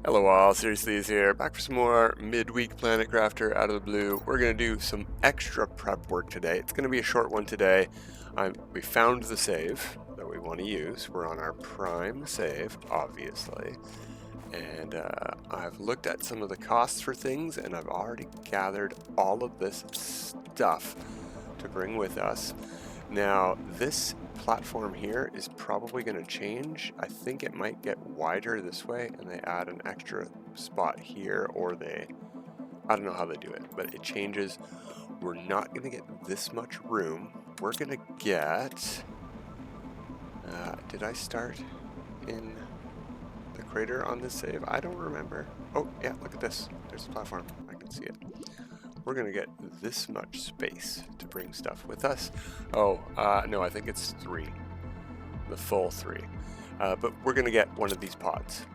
Hello all, Seriously is here, back for some more midweek Planet Crafter out of the blue. We're going to do some extra prep work today. It's going to be a short one today. We found the save that we want to use. We're on our prime save, obviously. And I've looked at some of the costs for things, and I've already gathered all of this stuff to bring with us. Now, this platform here is probably going to change. I think it might get wider this way, and they add an extra spot here, or I don't know how they do it, but it changes. We're not going to get this much room. We're going to get, did I start in the crater on this save? I don't remember. Oh, yeah, look at this. There's the platform. I can see it. We're going to get this much space to bring stuff with us. Oh, no, I think it's 3. The full 3. But we're going to get one of these pods.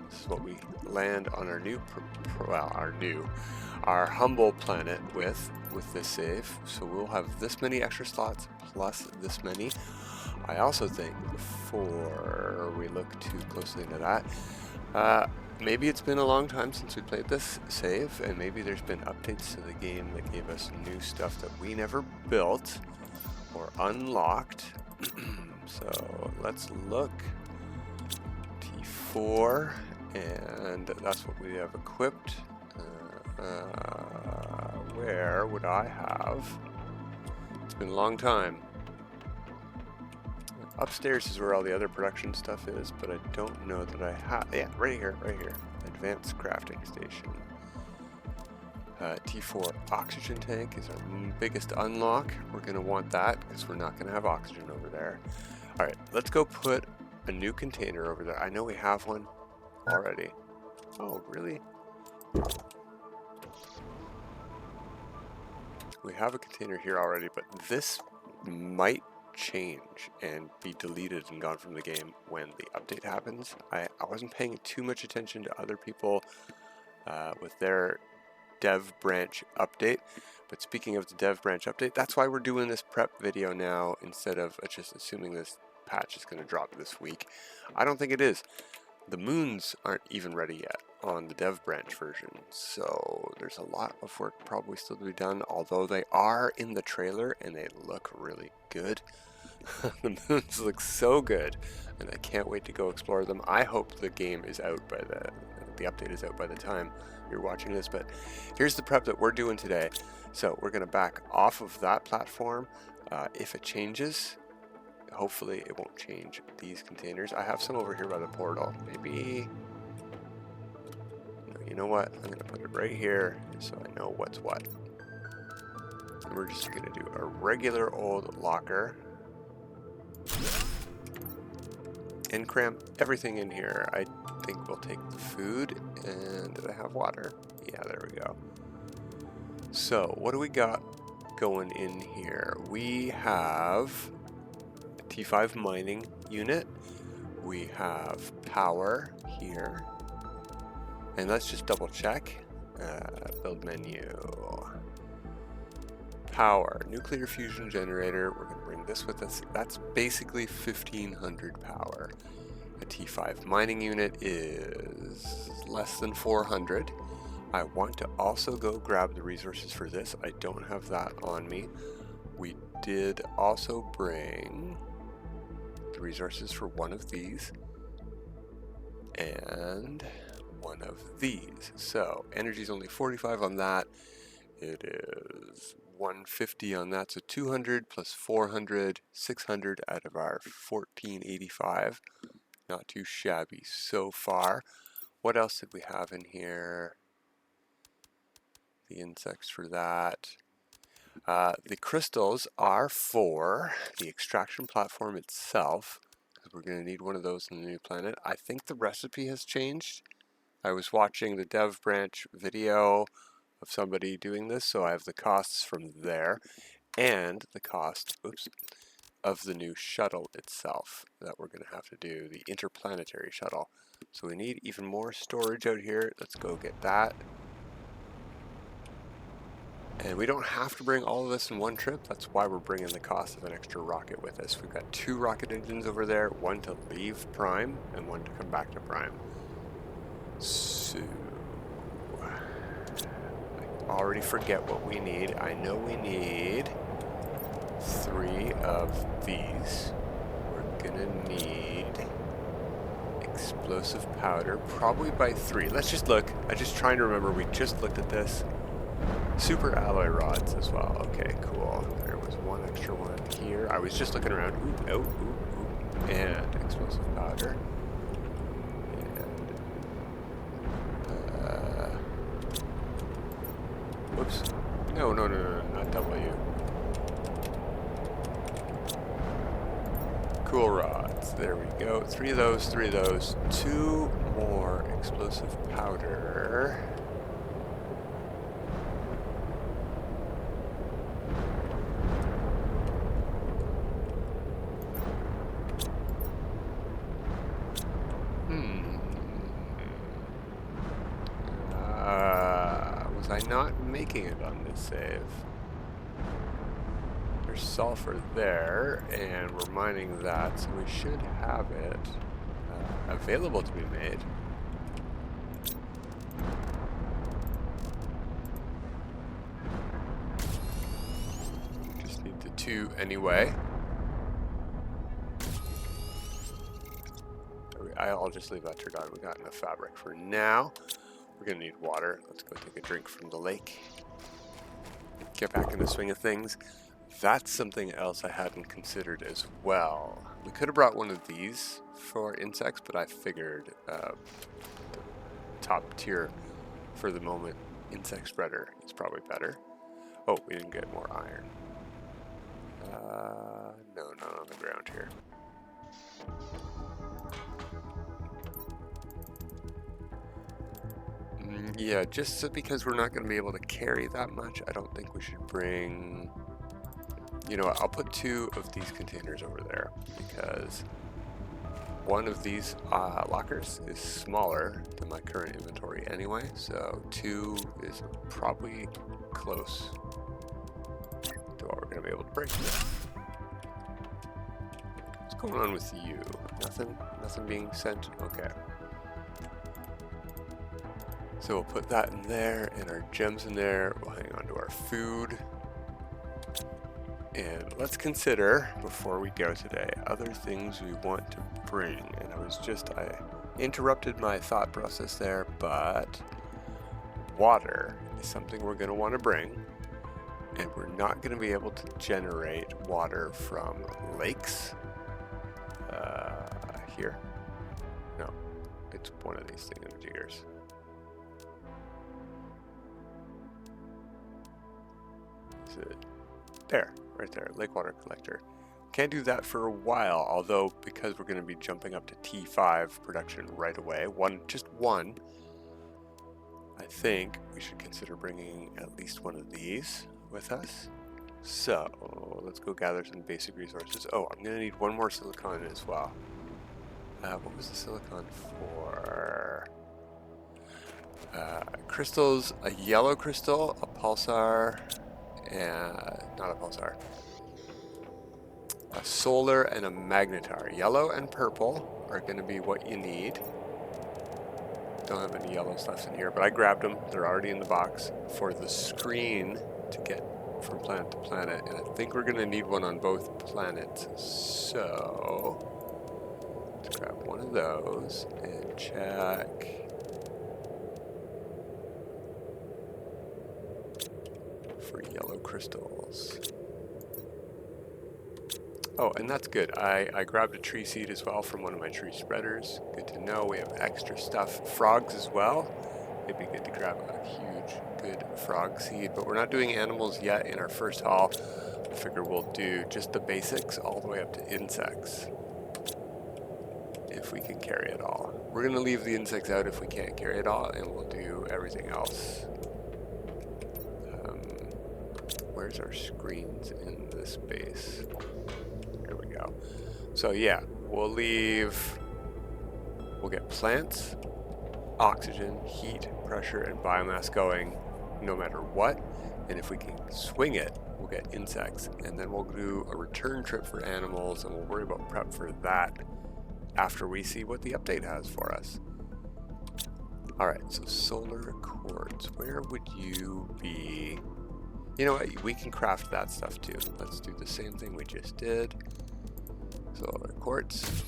This is what we land on our our humble planet with this save. So we'll have this many extra slots plus this many. I also think before we look too closely into that, maybe it's been a long time since we played this save, and maybe there's been updates to the game that gave us new stuff that we never built or unlocked. So let's look. T4, and that's what we have equipped. Where would I have? It's been a long time. Upstairs is where all the other production stuff is, but I don't know that I have. Yeah, right here. Advanced crafting station. T4 oxygen tank is our biggest unlock. We're going to want that because we're not going to have oxygen over there. All right, let's go put a new container over there. I know we have one already. Oh, really? We have a container here already, but this might change and be deleted and gone from the game when the update happens. I wasn't paying too much attention to other people with their dev branch update, but speaking of the dev branch update, that's why we're doing this prep video now instead of just assuming this patch is going to drop this week. I don't think it is. The moons aren't even ready yet on the dev branch version, so there's a lot of work probably still to be done, although they are in the trailer and they look really good. The moons look so good, and I can't wait to go explore them. I hope the game is out by the update is out by the time you're watching this, but here's the prep that we're doing today. So we're going to back off of that platform. If it changes, hopefully it won't change these containers. I have some over here by the portal. Maybe, no, you know what? I'm going to put it right here so I know what's what. And we're just going to do a regular old locker and cram everything in here. I think we'll take the food, and did I have water? Yeah, there we go. So what do we got going in here? We have a T5 mining unit. We have power here. And let's just double check. Build menu. Power, nuclear fusion generator. We're going to bring this with us. That's basically 1500 power. A T5 mining unit is less than 400. I want to also go grab the resources for this. I don't have that on me. We did also bring the resources for one of these and one of these. So energy is only 45 on that. It is 150 on that, so 200 plus 400, 600 out of our 1485. Not too shabby so far. What else did we have in here? The insects for that. The crystals are for the extraction platform itself, because we're going to need one of those in the new planet. I think the recipe has changed. I was watching the dev branch video of somebody doing this, so I have the costs from there and the cost, of the new shuttle itself that we're going to have to do, the interplanetary shuttle. So we need even more storage out here. Let's go get that. And we don't have to bring all of this in one trip. That's why we're bringing the cost of an extra rocket with us. We've got 2 rocket engines over there, one to leave Prime and one to come back to Prime. So, I already forget what we need. I know we need 3 of these. We're gonna need explosive powder, probably by 3. Let's just look. I'm just trying to remember. We just looked at this. Super alloy rods as well. Okay, cool. There was one extra one here. I was just looking around. Ooh, oh, ooh, ooh. And explosive powder. Whoops. No, not W. Cool rods. There we go. 3 of those, 3 of those. 2 more explosive powder. Was I not making it on this save? There's sulfur there, and we're mining that, so we should have it available to be made. Just need the 2 anyway. I'll just leave that turned on. We got enough fabric for now. We're gonna need water. Let's go take a drink from the lake. Get back in the swing of things. That's something else I hadn't considered as well. We could have brought one of these for insects, but I figured the top tier for the moment, insect spreader, is probably better. Oh, we didn't get more iron. No, not on the ground here. Yeah, just so because we're not going to be able to carry that much, I don't think we should bring... You know what, I'll put 2 of these containers over there, because one of these lockers is smaller than my current inventory anyway, so 2 is probably close to what we're going to be able to bring. What's going on with you? Nothing being sent? Okay. So we'll put that in there, and our gems in there. We'll hang on to our food. And let's consider, before we go today, other things we want to bring. And I interrupted my thought process there, but water is something we're going to want to bring. And we're not going to be able to generate water from lakes. Here. No, it's one of these thingamajiggers. There, right there, lake water collector. Can't do that for a while, although because we're going to be jumping up to T5 production right away, just one, I think we should consider bringing at least one of these with us. So let's go gather some basic resources. Oh, I'm going to need 1 more silicon as well. What was the silicon for? Crystals, a yellow crystal, a pulsar, and not a pulsar, a solar, and a magnetar. Yellow and purple are going to be what you need. Don't have any yellow stuff in here, but I grabbed them. They're already in the box for the screen to get from planet to planet, and I think we're going to need one on both planets. So let's grab one of those and check. For yellow crystals. Oh, and that's good. I grabbed a tree seed as well from one of my tree spreaders. Good to know. We have extra stuff. Frogs as well. It'd be good to grab a huge, good frog seed, but we're not doing animals yet in our first haul. I figure we'll do just the basics all the way up to insects, if we can carry it all. We're going to leave the insects out if we can't carry it all, and we'll do everything else. Where's our screens in this base? Here we go. So yeah, we'll get plants, oxygen, heat, pressure, and biomass going no matter what. And if we can swing it, we'll get insects. And then we'll do a return trip for animals, and we'll worry about prep for that after we see what the update has for us. Alright, so solar quartz. Where would you be? You know what? We can craft that stuff too. Let's do the same thing we just did. Solar quartz.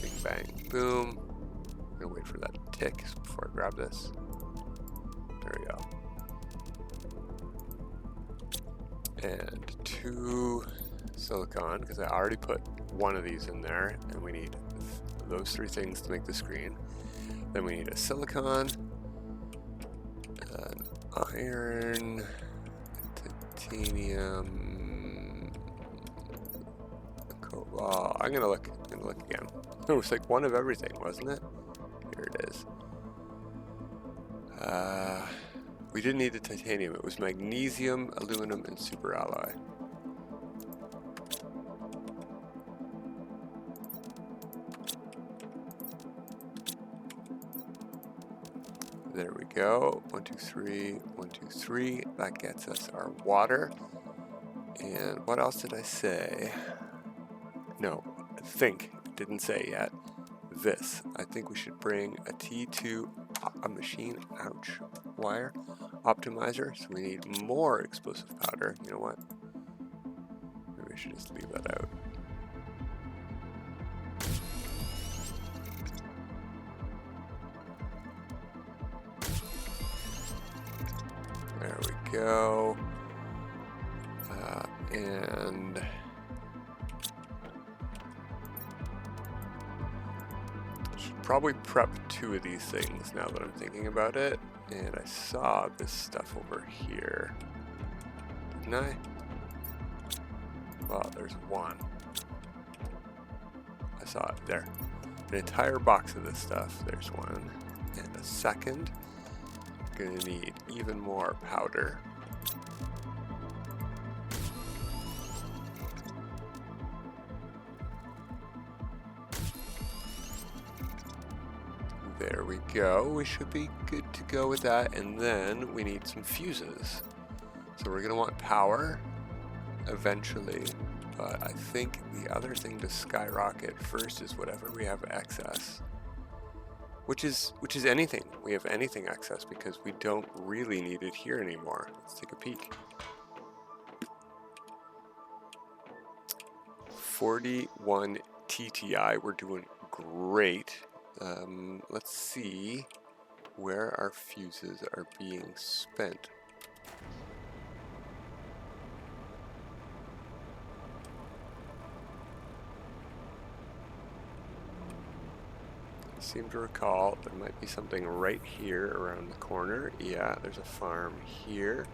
Bing, bang, boom. I'm gonna wait for that to tick before I grab this. There we go. And 2 silicon, because I already put one of these in there, and we need those 3 things to make the screen. Then we need a silicon, an iron, titanium, cobalt. I'm gonna look again. It was like one of everything, wasn't it? Here it is. We didn't need the titanium. It was magnesium, aluminum, and superalloy. There we go. 1, 2, 3, 1, 2, 3. That gets us our water. And what else did I say? No, I think, didn't say yet. This. I think we should bring a T2 a machine, ouch, wire optimizer. So we need more explosive powder. You know what? Maybe I should just leave that out. There we go. And should probably prep 2 of these things now that I'm thinking about it. And I saw this stuff over here. Didn't I? Well, there's one. I saw it there. An entire box of this stuff. There's one. And a second. Gonna need even more powder. There we go. We should be good to go with that. And then we need some fuses. So we're gonna want power eventually, but I think the other thing to skyrocket first is whatever we have excess. Which is anything. We have anything excess because we don't really need it here anymore. Let's take a peek. 41 TTI. We're doing great. Let's see where our fuses are being spent. I seem to recall there might be something right here around the corner. Yeah, there's a farm here.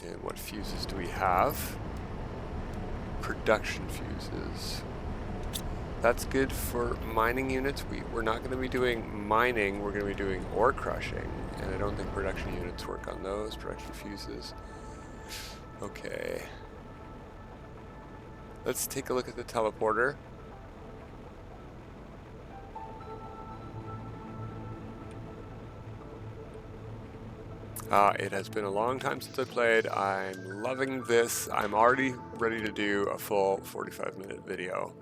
And what fuses do we have? Production fuses. That's good for mining units. We're not going to be doing mining, we're going to be doing ore crushing. And I don't think production units work on those, production fuses. Okay. Let's take a look at the teleporter. It has been a long time since I played. I'm loving this. I'm already ready to do a full 45-minute video.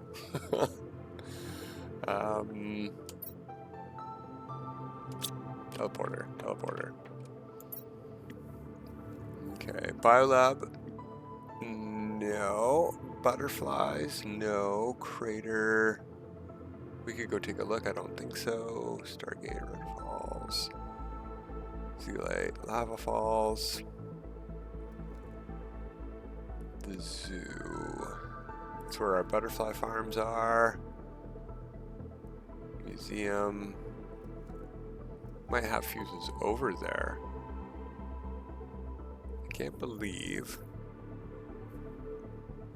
Teleporter. Okay, biolab. No. Butterflies. No. Crater. We could go take a look. I don't think so. Stargate, Red Falls. Sea Light, Lava Falls. The zoo. That's where our butterfly farms are. Museum. Might have fuses over there. I can't believe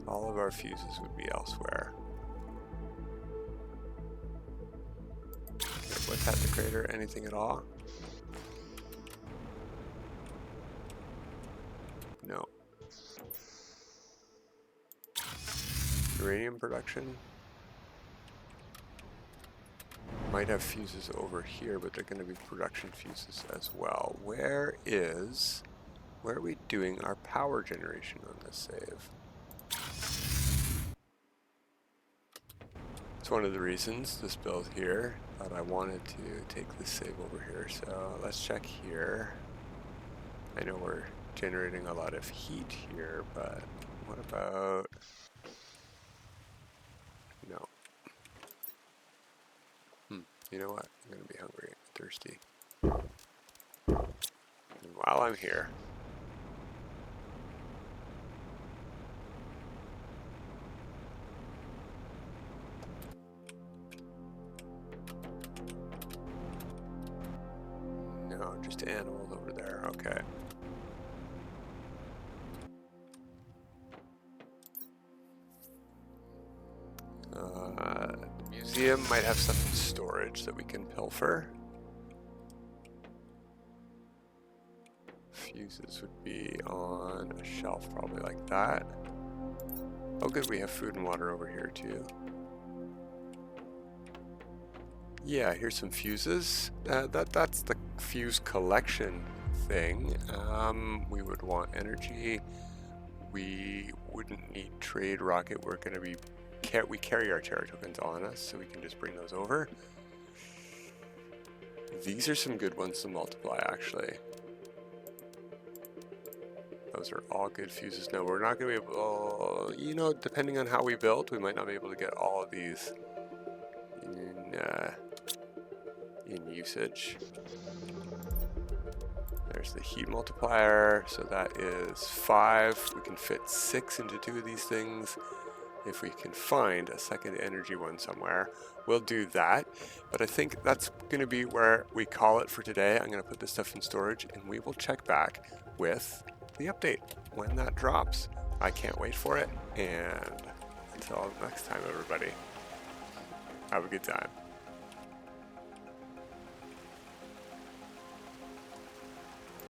all of our fuses would be elsewhere. Okay, what's at the crater? Anything at all? No. Uranium production. Might have fuses over here, but they're going to be production fuses as well. Where are we doing our power generation on this save? It's one of the reasons this build here that I wanted to take this save over here. So let's check here. I know we're generating a lot of heat here, but what about, no. You know what? I'm gonna be hungry and thirsty. And while I'm here, no, just animals over there. Okay. The museum might have stuff in storage that we can pilfer. Fuses would be on a shelf, probably like that. Oh good, we have food and water over here too. Yeah, here's some fuses. That's the fuse collection thing. We would want energy. We wouldn't need trade rocket. We're going to be we carry our terra tokens on us, so we can just bring those over. These are some good ones to multiply, actually. Those are all good fuses. Now we're not going to be able, you know, depending on how we build, we might not be able to get all of these in usage. There's the heat multiplier, so that is 5. We can fit 6 into 2 of these things. If we can find a second energy one somewhere, we'll do that. But I think that's going to be where we call it for today. I'm going to put this stuff in storage, and we will check back with the update when that drops. I can't wait for it, and until next time, everybody, have a good time.